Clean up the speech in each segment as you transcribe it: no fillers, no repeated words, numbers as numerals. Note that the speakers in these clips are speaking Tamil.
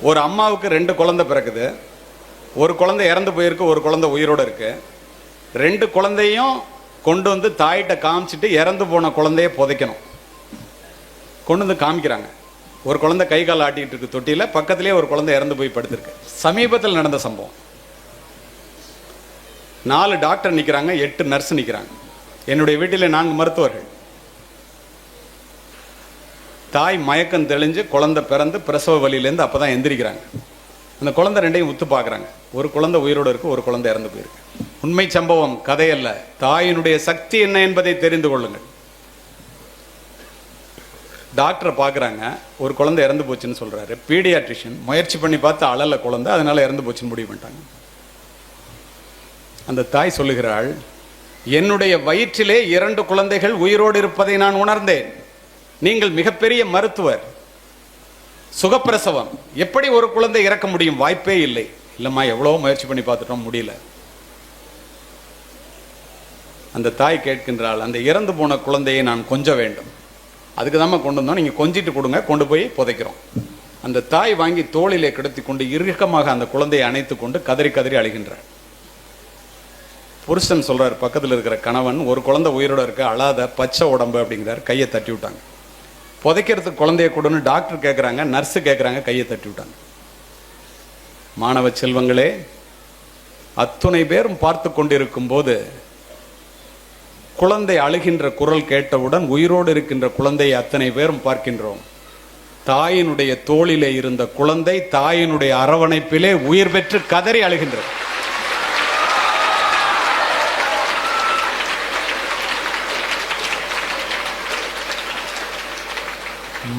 ஒரு அம்மாவுக்கு 2 குழந்தை பிறக்குது. ஒரு குழந்தை இறந்து போயிருக்கு, ஒரு குழந்தை உயிரோடு இருக்கு. 2 குழந்தையும் கொண்டு வந்து தாயிட்ட காமிச்சிட்டு இறந்து போன குழந்தைய புதைக்கணும். கொண்டு வந்து காமிக்கிறாங்க. ஒரு குழந்தை கை கால் ஆட்டிகிட்டு இருக்கு தொட்டியில், பக்கத்திலே ஒரு குழந்தை இறந்து போய் படுத்திருக்கு. சமீபத்தில் நடந்த சம்பவம். 4 டாக்டர் நிற்கிறாங்க, 8 நர்ஸ் நிற்கிறாங்க. என்னுடைய வீட்டில் 4 மருத்துவர்கள். தாய் மயக்கம் தெளிஞ்சு குழந்தை பிறந்து பிரசவ வலியிலேருந்து அப்போ தான் எந்திரிக்கிறாங்க. அந்த குழந்தை 2ஐயும் உத்து பார்க்குறாங்க. ஒரு குழந்தை உயிரோடு இருக்குது, ஒரு குழந்தை இறந்து போயிருக்கு. உண்மை சம்பவம், கதையல்ல. தாயினுடைய சக்தி என்ன என்பதை தெரிந்து கொள்ளுங்கள். டாக்டரை பார்க்குறாங்க, ஒரு குழந்தை இறந்து போச்சுன்னு சொல்கிறாரு. பீடியாட்ரிஷியன் முயற்சி பண்ணி பார்த்து அழல குழந்தை, அதனால் இறந்து போச்சுன்னு முடிவு பண்ணிட்டாங்க. அந்த தாய் சொல்லுகிறாள், என்னுடைய வயிற்றிலே 2 குழந்தைகள் உயிரோடு இருப்பதை நான் உணர்ந்தேன். நீங்கள் மிகப்பெரிய மருத்துவர், சுகப்பிரசவம், எப்படி ஒரு குழந்தை இறக்க முடியும்? வாய்ப்பே இல்லை. இல்லைம்மா, எவ்வளோ முயற்சி பண்ணி பார்த்துட்டோம், முடியல. அந்த தாய் கேட்கின்றாள், அந்த இறந்து போன குழந்தையை நான் கொஞ்ச வேண்டும். அதுக்கு தான் கொண்டு வந்தோம், நீங்கள் கொஞ்சிட்டு கொடுங்க, கொண்டு போய் புதைக்கிறோம். அந்த தாய் வாங்கி தோளிலே கிடத்தி கொண்டு இறுக்கமாக அந்த குழந்தையை அணைத்து கொண்டு கதறி கதறி அழுகின்றார். புருஷன் சொல்றார், பக்கத்தில் இருக்கிற கணவன், ஒரு குழந்தை உயிரோட இருக்க, அழாத, பச்சை உடம்பு அப்படிங்கிறார். கையை தட்டி விட்டாங்க. புதைக்கிறதுக்கு குழந்தைய கொடுன்னு டாக்டர் கேட்குறாங்க, நர்ஸு கேட்குறாங்க, கையை தட்டி விட்டாங்க. மாணவ செல்வங்களே, அத்துணை பேரும் பார்த்து கொண்டிருக்கும் போது குழந்தை அழுகின்ற குரல் கேட்டவுடன் உயிரோடு இருக்கின்ற குழந்தையை அத்தனை பேரும் பார்க்கின்றோம். தாயினுடைய தோளிலே இருந்த குழந்தை தாயினுடைய அரவணைப்பிலே உயிர் பெற்று கதறி அழுகின்றது.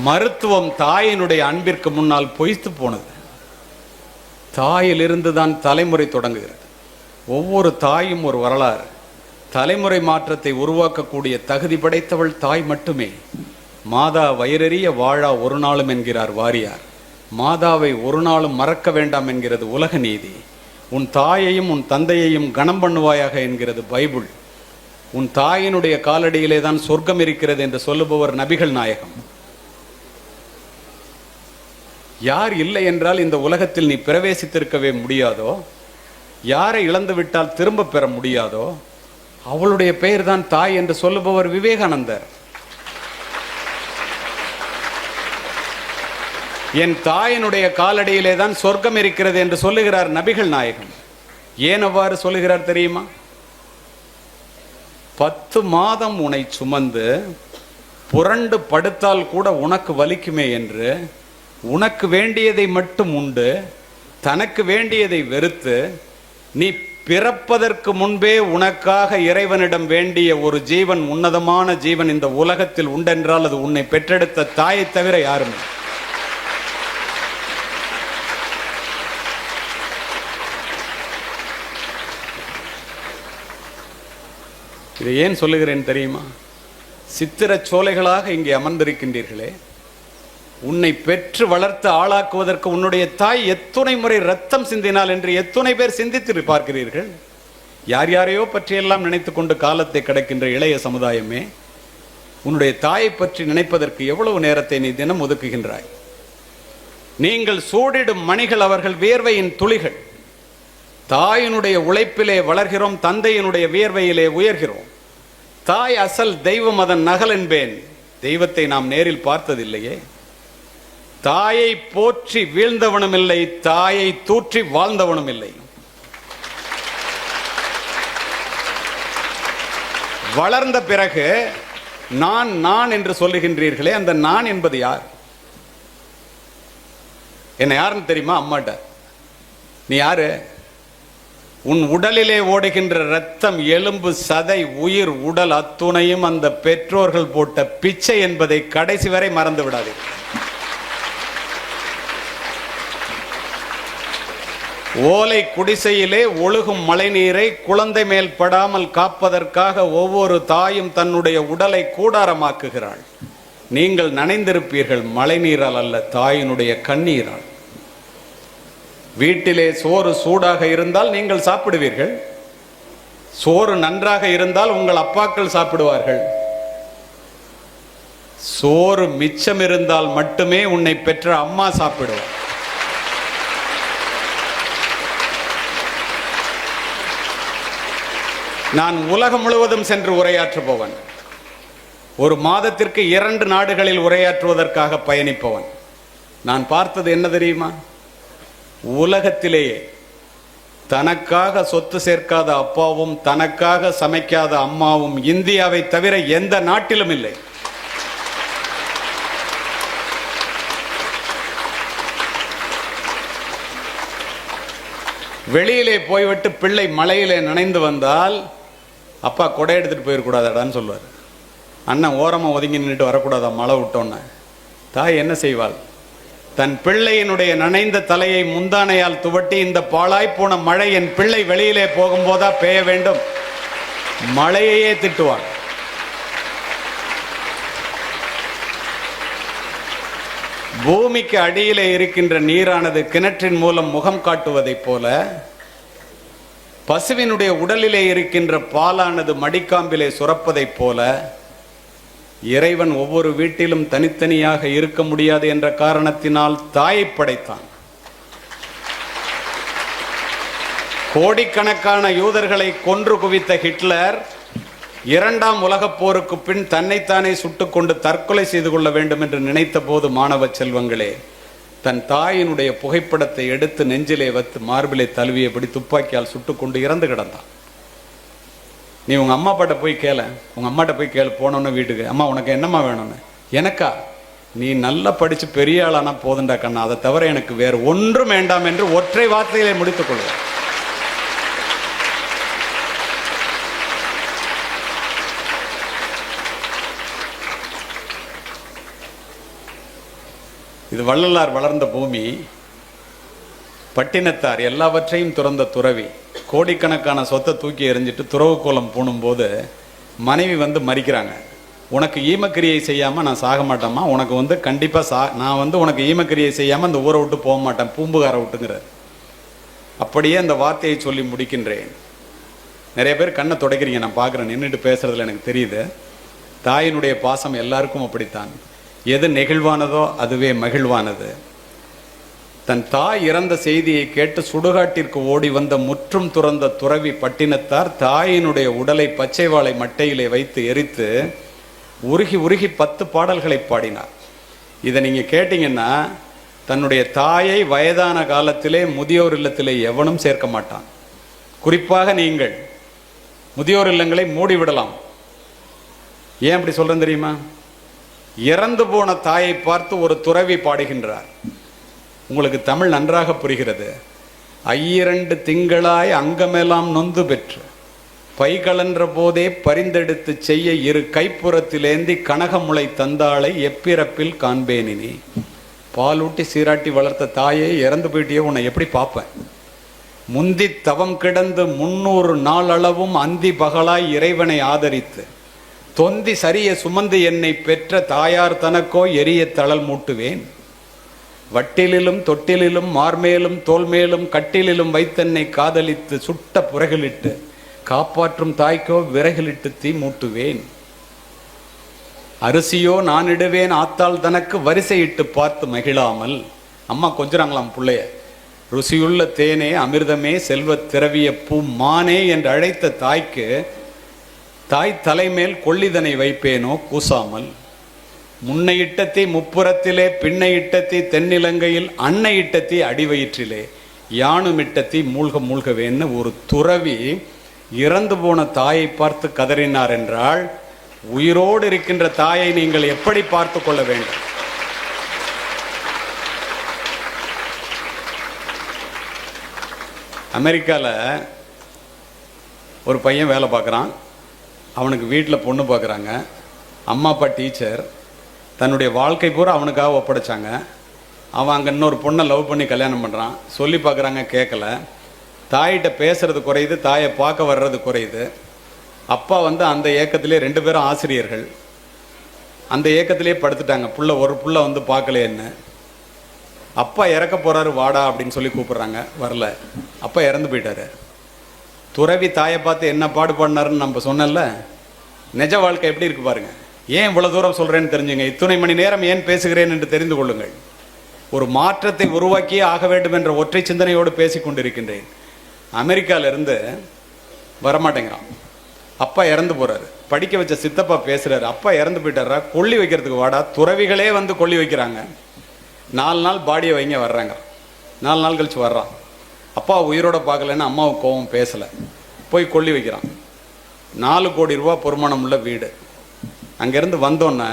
மருத்துவம் தாயினுடைய அன்பிற்கு முன்னால் பொய்த்து போனது. தாயிலிருந்து தான் தலைமுறை தொடங்குகிறது. ஒவ்வொரு தாயும் ஒரு வரலாறு. தலைமுறை மாற்றத்தை உருவாக்கக்கூடிய தகுதி படைத்தவள் தாய் மட்டுமே. மாதா வயிறறிய வாழா ஒரு நாளும் என்கிறார் வாரியார். மாதாவை ஒரு நாளும் மறக்க வேண்டாம் என்கிறது உலக நீதி. உன் தாயையும் உன் தந்தையையும் கனம் பண்ணுவாயாக என்கிறது பைபிள். உன் தாயினுடைய காலடியிலே தான் சொர்க்கம் இருக்கிறது என்று சொல்லுபவர் நபிகள் நாயகம். யார் இல்லை என்றால் இந்த உலகத்தில் நீ பிரவேசித்திருக்கவே முடியாதோ, யாரை இழந்து விட்டால் திரும்ப பெற முடியாதோ, அவளுடைய பெயர் தான் தாய் என்று சொல்லுபவர் விவேகானந்தர். என் தாயினுடைய காலடியிலே தான் சொர்க்கம் இருக்கிறது என்று சொல்லுகிறார் நபிகள் நாயகம். ஏன் அவ்வாறு சொல்லுகிறார் தெரியுமா? 10 மாதம் உன்னை சுமந்து புரண்டு படுத்தால் கூட உனக்கு வலிக்குமே என்று உனக்கு வேண்டியதை மட்டும் உண்டு, தனக்கு வேண்டியதை வெறுத்து, நீ பிறப்பதற்கு முன்பே உனக்காக இறைவனிடம் வேண்டிய ஒரு ஜீவன், உன்னதமான ஜீவன் இந்த உலகத்தில் உண்டென்றால் அது உன்னை பெற்றெடுத்த தாயை தவிர யாருமே. இதை ஏன் சொல்லுகிறேன் தெரியுமா? சித்திரச் சோலைகளாக இங்கே அமர்ந்திருக்கின்றீர்களே, உன்னை பெற்று வளர்த்து ஆளாக்குவதற்கு உன்னுடைய தாய் எத்துணை முறை ரத்தம் சிந்தினாள் என்று எத்துணை பேர் சிந்தித்து பார்க்கிறீர்கள்? யார் யாரையோ பற்றியெல்லாம் நினைத்து கொண்டு காலத்தை கடக்கின்ற இளைய சமுதாயமே, உன்னுடைய தாயை பற்றி நினைப்பதற்கு எவ்வளவு நேரத்தை நீ தினம் ஒதுக்குகின்றாய்? நீங்கள் சூடிடும் மணிகள் அவர்கள் வியர்வையின் துளிகள். தாயினுடைய உழைப்பிலே வளர்கிறோம், தந்தையினுடைய வியர்வையிலே உயர்கிறோம். தாய் அசல், தெய்வம் அதன் நகல் என்பேன். தெய்வத்தை நாம் நேரில் பார்த்ததில்லையே. தாயை போற்றி வீழ்ந்தவனும் இல்லை, தாயை தூற்றி வாழ்ந்தவனும் இல்லை. வளர்ந்த பிறகு நான் நான் என்று சொல்லுகின்றீர்களே, அந்த நான் என்பது யார்? என்ன யாருன்னு தெரியுமா? அம்மாட்ட. நீ யாரு? உன் உடலிலே ஓடுகின்ற ரத்தம், எலும்பு, சதை, உயிர், உடல் அத்துணையும் அந்த பெற்றோர்கள் போட்ட பிச்சை என்பதை கடைசி வரை மறந்து விடாதீர்கள். ஓலை குடிசையிலே ஒழுகும் மழை நீரை குழந்தை மேல் படாமல் காப்பதற்காக ஒவ்வொரு தாயும் தன்னுடைய உடலை கூடாரமாக்குகிறாள். நீங்கள் நனைந்திருப்பீர்கள் மழை நீரால் அல்ல, தாயினுடைய கண்ணீரால். வீட்டிலே சோறு சூடாக இருந்தால் நீங்கள் சாப்பிடுவீர்கள். சோறு நன்றாக இருந்தால் உங்கள் அப்பாக்கள் சாப்பிடுவார்கள். சோறு மிச்சம் இருந்தால் மட்டுமே உன்னை பெற்ற அம்மா சாப்பிடுவார். நான் உலகம் முழுவதும் சென்று உரையாற்றுபவன். ஒரு மாதத்திற்கு 2 நாடுகளில் உரையாற்றுவதற்காக பயணிப்பவன். நான் பார்த்தது என்ன தெரியுமா? உலகத்திலேயே தனக்காக சொத்து சேர்க்காத அப்பாவும் தனக்காக சமைக்காத அம்மாவும் இந்தியாவை தவிர எந்த நாட்டிலும் இல்லை. வெளியிலே போய்விட்டு பிள்ளை மழையிலே நனைந்து வந்தால் அப்பா கொடை எடுத்துட்டு போயிடக்கூடாதாடான்னு சொல்லுவார். அண்ணன் ஓரமாக ஒதுங்கி நின்றுட்டு வரக்கூடாதா மழை விட்டோன்னு. தாய் என்ன செய்வாள்? தன் பிள்ளையினுடைய நனைந்த தலையை முந்தானையால் துவட்டி, இந்த பாழாய்ப்போன மழை என் பிள்ளை வெளியிலே போகும்போதா பெய்ய வேண்டும், மழையையே திட்டுவாள். பூமிக்கு அடியிலே இருக்கின்ற நீரானது கிணற்றின் மூலம் முகம் காட்டுவதைப் போல, பசுவினுடைய உடலிலே இருக்கின்ற பாலானது மடிக்காம்பிலே சுரப்பதைப் போல, இறைவன் ஒவ்வொரு வீட்டிலும் தனித்தனியாக இருக்க முடியாது என்ற காரணத்தினால் தாயை படைத்தான். கோடிக்கணக்கான யூதர்களை கொன்று குவித்த ஹிட்லர் 2ஆம் உலகப் போருக்கு பின் தன்னைத்தானே சுட்டுக்கொண்டு தற்கொலை செய்து கொள்ள வேண்டும் என்று நினைத்த போது, மாணவ செல்வங்களே, தன் தாயினுடைய புகைப்படத்தை எடுத்து நெஞ்சிலே வைத்து மார்பிலே தழுவியபடி துப்பாக்கியால் சுட்டுக்கொண்டு இறந்து கிடந்தான். நீ உங்க அம்மா அப்பாட்ட போய் கேள, உங்க அம்மாட்ட போய் கேளு, போனோன்னு வீட்டுக்கு, அம்மா உனக்கு என்னம்மா வேணும்னு. எனக்கா? நீ நல்லா படிச்சு பெரிய ஆளானா போதுண்டா கண்ணா, அதை தவிர எனக்கு வேறு ஒன்றும் வேண்டாம் என்று ஒற்றை வார்த்தையிலே முடித்துக் கொள்வார். இது வள்ளலார் வளர்ந்த பூமி. பட்டினத்தார் எல்லாவற்றையும் துறந்த துறவி. கோடிக்கணக்கான சொத்தை தூக்கி எறிஞ்சிட்டு துறவு கோலம் பூணும்போது மனைவி வந்து மறிக்கிறாங்க. உனக்கு ஈமக்கிரியை செய்யாமல் நான் சாக மாட்டேம்மா, உனக்கு கண்டிப்பாக நான் உனக்கு ஈமக்கிரியை செய்யாமல் அந்த ஊரை விட்டு போக மாட்டேன், பூம்புகார விட்டுங்கிறார். அப்படியே அந்த வார்த்தையை சொல்லி முடிக்கின்றேன். நிறைய பேர் கண்ணை துடைக்கிறீங்க, நான் பார்க்குறேன், நின்றுட்டு பேசுறதுல எனக்கு தெரியுது. தாயினுடைய பாசம் எல்லாருக்கும் அப்படித்தான். எது நெகிழ்வானதோ அதுவே மகிழ்வானது. தன் தாய் இறந்த செய்தியை கேட்டு சுடுகாட்டிற்கு ஓடி வந்த முற்றும் துறந்த துறவி பட்டினத்தார் தாயினுடைய உடலை பச்சை வாழை மட்டையிலே வைத்து எரித்து உருகி உருகி 10 பாடல்களை பாடினார். இதை நீங்க கேட்டீங்கன்னா, தன்னுடைய தாயை வயதான காலத்திலே முதியோர் இல்லத்திலே எவனும் சேர்க்க மாட்டான். குறிப்பாக நீங்கள் முதியோர் இல்லங்களை மூடிவிடலாம். ஏன் அப்படி சொல்றேன் தெரியுமா? இறந்து போன தாயை பார்த்து ஒரு துறவி பாடுகின்றார். உங்களுக்கு தமிழ் நன்றாக புரிகிறது. 2 திங்களாய் அங்கமெல்லாம் நொந்து பெற்று பைகளன்ற போதே பரிந்தெடுத்து செய்ய 2 கைப்புறத்திலேந்தி கனகமுளை தந்தாளை எப்பிறப்பில் காண்பேனினி. பாலூட்டி சீராட்டி வளர்த்த தாயே இறந்து போயிட்டே, உன்னை எப்படி பார்ப்பேன்? முந்தி தவம் கிடந்து 300 நாளளவும் அந்தி பகலாய் இறைவனை ஆதரித்து தொந்தி சரிய சுமந்து என்னை பெற்ற தாயார் தனக்கோ எரிய தளல் மூட்டுவேன். வட்டிலிலும் தொட்டிலிலும் மார்மேலும் தோல்மேலும் கட்டிலிலும் வைத்தென்னை காதலித்து சுட்ட புறகிலிட்டு காப்பாற்றும் தாய்க்கோ விறகிலிட்டு தீ மூட்டுவேன். அரிசியோ நான் இடுவேன் ஆத்தாள் தனக்கு வரிசையிட்டு பார்த்து மகிழாமல். அம்மா கொஞ்சறாங்களாம் பிள்ளைய. ருசியுள்ள தேனே அமிர்தமே செல்வ திரவிய பூ மானே என்று அழைத்த தாய்க்கு தாய் தலைமேல் கொள்ளிதனை வைப்பேனோ கூசாமல். முன்னை இட்டத்தி முப்புறத்திலே பின்னை இட்டத்தி தென்னிலங்கையில் அன்னை இட்டத்தி அடிவயிற்றிலே யானும் இட்டத்தி மூழ்க மூழ்கவேன்னு ஒரு துறவி இறந்து போன தாயை பார்த்து கதறினார் என்றால், உயிரோடு இருக்கின்ற தாயை நீங்கள் எப்படி பார்த்து கொள்ள வேண்டும்? அமெரிக்காவில் ஒரு பையன் வேலை பார்க்குறான். அவனுக்கு வீட்டில் பொண்ணு பார்க்குறாங்க. அம்மா அப்பா டீச்சர். தன்னுடைய வாழ்க்கை பூரா அவனுக்காக ஒப்படைச்சாங்க. அவன் அங்கே இன்னொரு பொண்ணை லவ் பண்ணி கல்யாணம் பண்ணுறான். சொல்லி பார்க்குறாங்க, கேட்கல. தாயிட்ட பேசுறது குறையுது, தாயை பார்க்க வர்றது குறையுது. அப்பா அந்த ஏக்கத்திலே 2 பேரும் ஆசிரியர்கள். அந்த ஏக்கத்திலே படுத்துட்டாங்க. ஒரு புள்ள பார்க்கலையேன்னு. அப்பா இறக்க போகிறாரு, வாடா அப்படின்னு சொல்லி கூப்பிட்றாங்க. வரல. அப்பா இறந்து போயிட்டாரு. துறவி தாயை பார்த்து என்ன பாடுபாடினாருன்னு நம்ம சொன்னல. நிஜ வாழ்க்கை எப்படி இருக்கு பாருங்க. ஏன் இவ்வளவு தூரம் சொல்றேன்னு தெரிஞ்சுங்க. இத்தனை மணி நேரம் ஏன் பேசுகிறேன் என்று தெரிந்து கொள்ளுங்கள். ஒரு மாற்றத்தை உருவாக்கியே ஆக வேண்டும் என்ற ஒற்றை சிந்தனையோடு பேசிக் கொண்டிருக்கின்றேன். அமெரிக்காவிலிருந்து வரமாட்டேங்கிறான். அப்பா இறந்து போறாரு. படிக்க வச்ச சித்தப்பா பேசுறாரு, அப்பா இறந்து போயிட்டாரா, கொல்லி வைக்கிறதுக்கு வாடா. துறவிகளே வந்து கொல்லி வைக்கிறாங்க. 4 நாள் பாடியை வைங்க வர்றாங்க. 4 நாள் கழிச்சு வர்றான். அப்பா உயிரோட பார்க்கலன்னு அம்மாவுக்கு கோவம், பேசலை, போய் கொல்லி வைக்கிறான். 4 கோடி ரூபா பொறுமானம் உள்ள வீடு. அங்கேருந்து வந்தோன்னே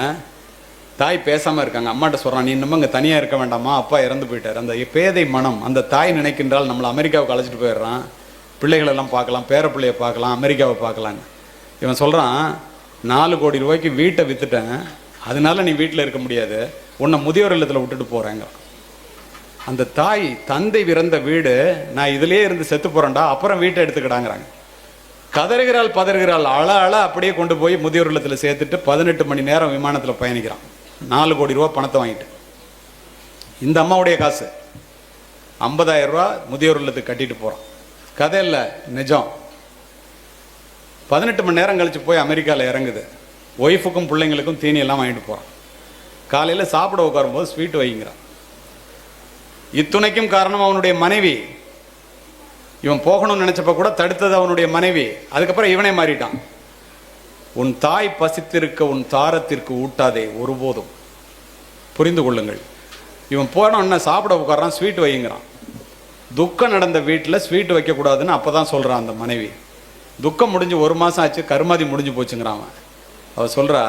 தாய் பேசாமல் இருக்காங்க. அம்மாட்ட சொல்கிறான், நீ இன்னமும் இங்கே தனியாக இருக்க வேண்டாமா, அப்பா இறந்து போயிட்டார். அந்த பேதை மனம், அந்த தாய் நினைக்கின்றால் நம்மளை அமெரிக்காவுக்கு அழைச்சிட்டு போயிடுறான், பிள்ளைகளெல்லாம் பார்க்கலாம், பேர பிள்ளைய பார்க்கலாம், அமெரிக்காவை பார்க்கலான்னு. இவன் சொல்கிறான், 4 கோடி ரூபாய்க்கு வீட்டை விற்றுட்டேன், அதனால நீ வீட்டில் இருக்க முடியாது, உன்னை முதியோர் இல்லத்தில் விட்டுட்டு போகிறேங்க. அந்த தாய், தந்தை இறந்த வீடு, நான் இதிலே இருந்து செத்து போகிறேன்டா, அப்புறம் வீட்டை எடுத்துக்கிடாங்கிறாங்க. கதறுகிறாள், பதறுகிறாள், அழ அப்படியே கொண்டு போய் முதியோர் இல்லத்தில் சேர்த்துட்டு 18 மணி நேரம் விமானத்தில் பயணிக்கிறான். 4 கோடி ரூபா பணத்தை வாங்கிட்டு. இந்த அம்மாவுடைய காசு 50,000 ரூபா முதியோர் இல்லத்துக்கு கட்டிட்டு போகிறான். கதை இல்லை, நிஜம். 18 மணி நேரம் கழிச்சு போய் அமெரிக்காவில் இறங்குது. ஒய்ஃபுக்கும் பிள்ளைங்களுக்கும் தீனி எல்லாம் வாங்கிட்டு போகிறான். காலையில் சாப்பிட உட்காரும்போது ஸ்வீட் வைங்கிறான். இத்துணைக்கும் காரணம் அவனுடைய மனைவி. இவன் போகணும்னு நினைச்சப்ப கூட தடுத்தது அவனுடைய மனைவி. அதுக்கப்புறம் இவனே மாறிட்டான். உன் தாய் பசித்திருக்க உன் தாரத்திற்கு ஊட்டாதே ஒருபோதும். புரிந்து கொள்ளுங்கள். இவன் போனோன்னா சாப்பிட உட்காரான், ஸ்வீட் வைங்கிறான். துக்கம் நடந்த வீட்டில் ஸ்வீட் வைக்கக்கூடாதுன்னு அப்போ தான் சொல்கிறான் அந்த மனைவி. துக்கம் முடிஞ்சு 1 மாதம் ஆச்சு, கருமாதி முடிஞ்சு போச்சுங்கிறான். அவன் சொல்கிறா,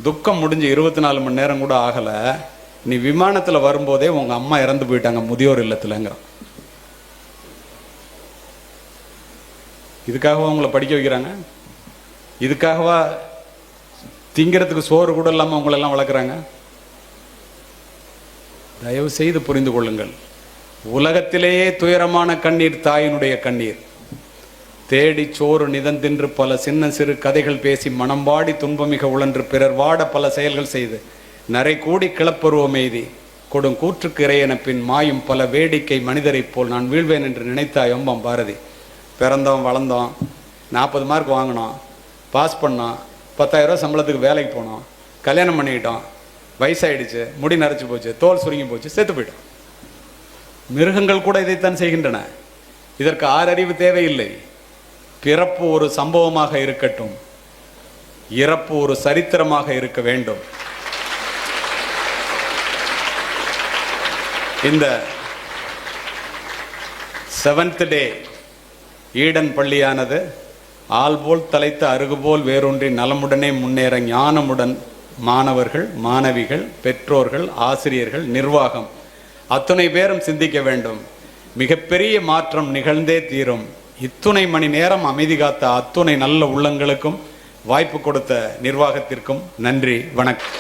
துக்கம் முடிஞ்சு 24 மணி நேரம் கூட ஆகலை, நீ விமானத்தில் வரும்போதே உங்கள் அம்மா இறந்து போயிட்டாங்க முதியோர் இல்லத்துலங்கிறான். இதுக்காகவா உங்களை படிக்க வைக்கிறாங்க? இதுக்காகவா திங்கிறதுக்கு சோறு கூட இல்லாமல் உங்களெல்லாம் வளர்க்குறாங்க? தயவு செய்து புரிந்து கொள்ளுங்கள். உலகத்திலேயே துயரமான கண்ணீர் தாயினுடைய கண்ணீர். தேடி சோறு நிதந்தின்று பல சின்ன சிறு கதைகள் பேசி மனம்பாடி துன்பமிக உழன்று பிறர் வாட பல செயல்கள் செய்து நரை கூடி கிளப்பருவம் எய்தி கொடும் கூற்றுக்கு இறையென பின் மாயும் பல வேடிக்கை மனிதரைப் போல் நான் வீழ்வேன் என்று நினைத்தாய் ஒம்பம் பாரதி. பிறந்தோம், வளர்ந்தோம், 40 மார்க் வாங்கினோம், பாஸ் பண்ணோம், 10,000 ரூபா சம்பளத்துக்கு வேலைக்கு போனோம், கல்யாணம் பண்ணிக்கிட்டோம், வயசாயிடுச்சு, முடி நரைச்சி போச்சு, தோல் சுருங்கி போச்சு, செத்து போயிட்டோம். மிருகங்கள் கூட இதைத்தான் செய்கின்றன. இதற்கு 6 அறிவு தேவையில்லை. பிறப்பு ஒரு சம்பவமாக இருக்கட்டும், இறப்பு ஒரு சரித்திரமாக இருக்க வேண்டும். இந்த 7th டே ஈடன் பள்ளியானது ஆள்போல் தலைத்த அருகுபோல் வேரூன்றி நலமுடனே முன்னேற ஞானமுடன் மாணவர்கள், மாணவிகள், பெற்றோர்கள், ஆசிரியர்கள், நிர்வாகம் அத்துணை பேரும் சிந்திக்க வேண்டும். மிகப்பெரிய மாற்றம் நிகழ்ந்தே தீரும். இத்துணை மணி நேரம் அமைதி காத்த அத்துணை நல்ல உள்ளங்களுக்கும் வாய்ப்பு கொடுத்த நிர்வாகத்திற்கும் நன்றி, வணக்கம்.